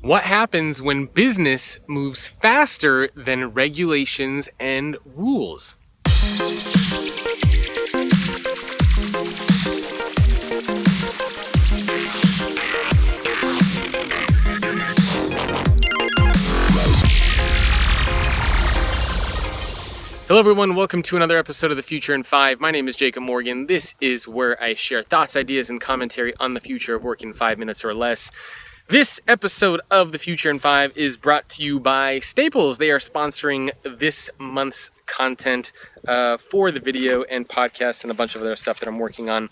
What happens when business moves faster than regulations and rules? Hello everyone, welcome to another episode of The Future in 5. My name is Jacob Morgan. This is where I share thoughts, ideas, and commentary on the future of work in 5 minutes or less. This episode of The Future in 5 is brought to you by Staples. They are sponsoring this month's content for the video and podcast and a bunch of other stuff that I'm working on.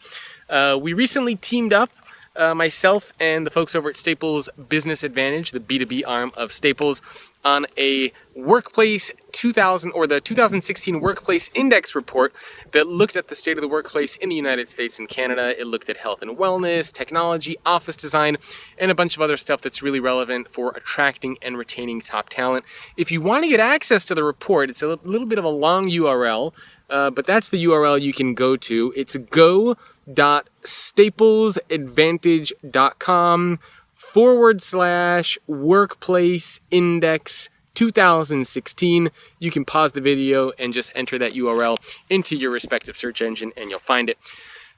We recently teamed up, myself and the folks over at Staples Business Advantage, the B2B arm of Staples, on a workplace 2016 Workplace Index report that looked at the state of the workplace in the United States and Canada. It looked at health and wellness, technology, office design, and a bunch of other stuff that's really relevant for attracting and retaining top talent. If you want to get access to the report, it's a little bit of a long URL, but that's the URL you can go to. It's go.staplesadvantage.com/workplace index 2016. You can pause the video and just enter that URL into your respective search engine and you'll find it.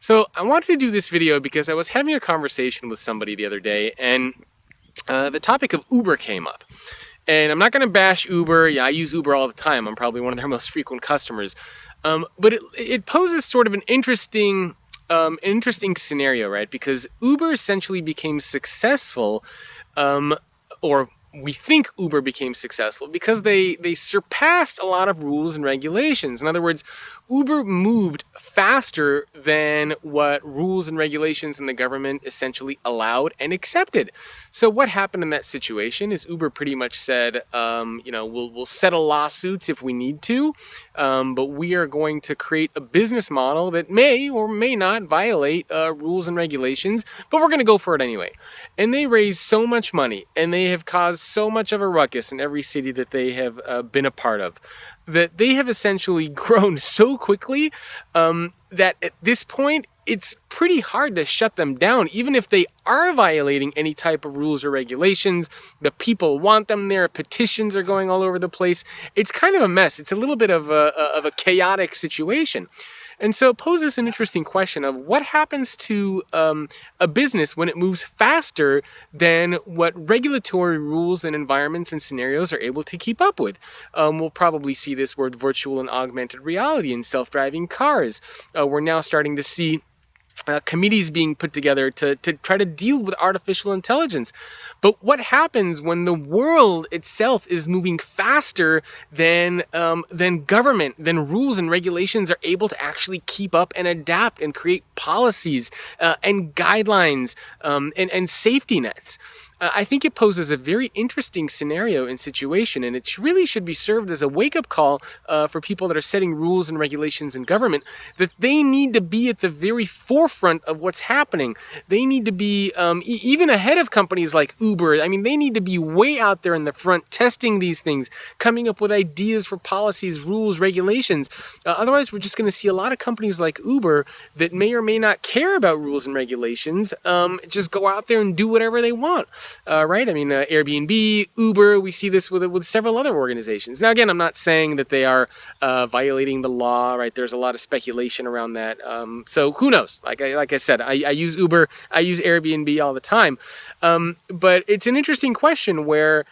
So I wanted to do this video because I was having a conversation with somebody the other day and the topic of Uber came up. And I'm not going to bash Uber. Yeah, I use Uber all the time. I'm probably one of their most frequent customers. But it poses sort of an interesting scenario, right? Because Uber essentially became successful, or we think Uber became successful because they surpassed a lot of rules and regulations. In other words, Uber moved faster than what rules and regulations in the government essentially allowed and accepted. So what happened in that situation is Uber pretty much said, we'll settle lawsuits if we need to, but we are going to create a business model that may or may not violate rules and regulations, but we're going to go for it anyway. And they raised so much money, and they have caused so much of a ruckus in every city that they have been a part of, that they have essentially grown so quickly that at this point, it's pretty hard to shut them down. Even if they are violating any type of rules or regulations, the people want them there, petitions are going all over the place. It's kind of a mess. It's a little bit of a chaotic situation. And so it poses an interesting question of what happens to a business when it moves faster than what regulatory rules and environments and scenarios are able to keep up with. We'll probably see this with virtual and augmented reality and self-driving cars. We're now starting to see committees being put together to try to deal with artificial intelligence. But what happens when the world itself is moving faster than government, than rules and regulations are able to actually keep up and adapt and create policies and guidelines and safety nets? I think it poses a very interesting scenario and situation, and it really should be served as a wake-up call for people that are setting rules and regulations in government, that they need to be at the very forefront of what's happening. They need to be even ahead of companies like Uber. I mean, they need to be way out there in the front, testing these things, coming up with ideas for policies, rules, regulations. Otherwise, we're just going to see a lot of companies like Uber that may or may not care about rules and regulations, just go out there and do whatever they want. Right? I mean, AirBnB, Uber, we see this with several other organizations. Now, again, I'm not saying that they are violating the law, right? There's a lot of speculation around that. So who knows? Like I said, I use Uber, I use Airbnb all the time. But it's an interesting question where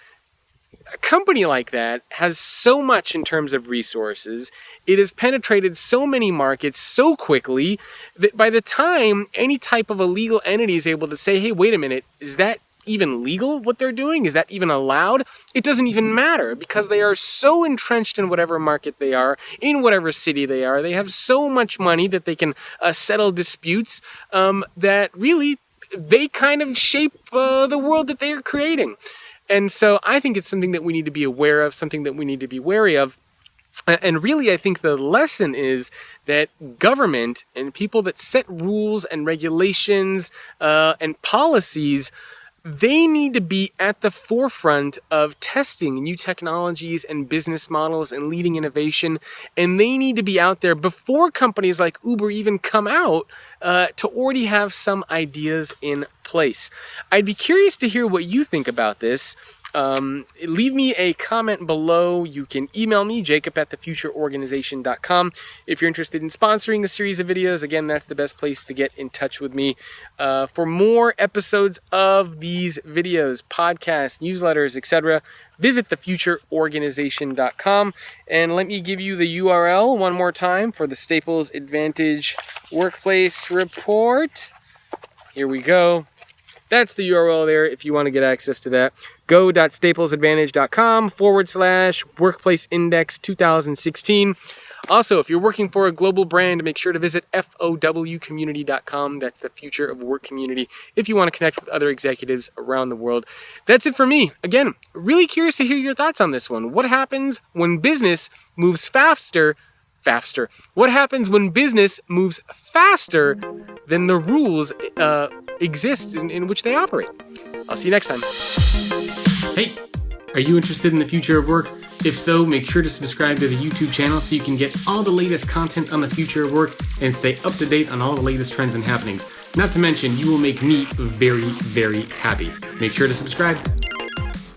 a company like that has so much in terms of resources. It has penetrated so many markets so quickly that by the time any type of a legal entity is able to say, hey, wait a minute, is that even legal what they're doing? Is that even allowed? It doesn't even matter because they are so entrenched in whatever market they are, in whatever city they are. They have so much money that they can settle disputes that really they kind of shape the world that they are creating. And so I think it's something that we need to be aware of, something that we need to be wary of. And really, I think the lesson is that government and people that set rules and regulations and policies, they need to be at the forefront of testing new technologies and business models and leading innovation. And they need to be out there before companies like Uber even come out to already have some ideas in place. I'd be curious to hear what you think about this. Leave me a comment below. You can email me, jacob@thefutureorganization.com. If you're interested in sponsoring a series of videos, again, that's the best place to get in touch with me. For more episodes of these videos, podcasts, newsletters, etc., visit thefutureorganization.com. And let me give you the URL one more time for the Staples Advantage Workplace Report. Here we go. That's the URL there if you want to get access to that. go.staplesadvantage.com/workplace index 2016. Also, if you're working for a global brand, make sure to visit FOWcommunity.com. That's the Future of Work community if you want to connect with other executives around the world. That's it for me. Again, really curious to hear your thoughts on this one. What happens when business moves faster? What happens when business moves faster than the rules exist in which they operate? I'll see you next time. Hey, are you interested in the future of work? If so, make sure to subscribe to the YouTube channel so you can get all the latest content on the future of work and stay up to date on all the latest trends and happenings. Not to mention, you will make me very, very happy. Make sure to subscribe.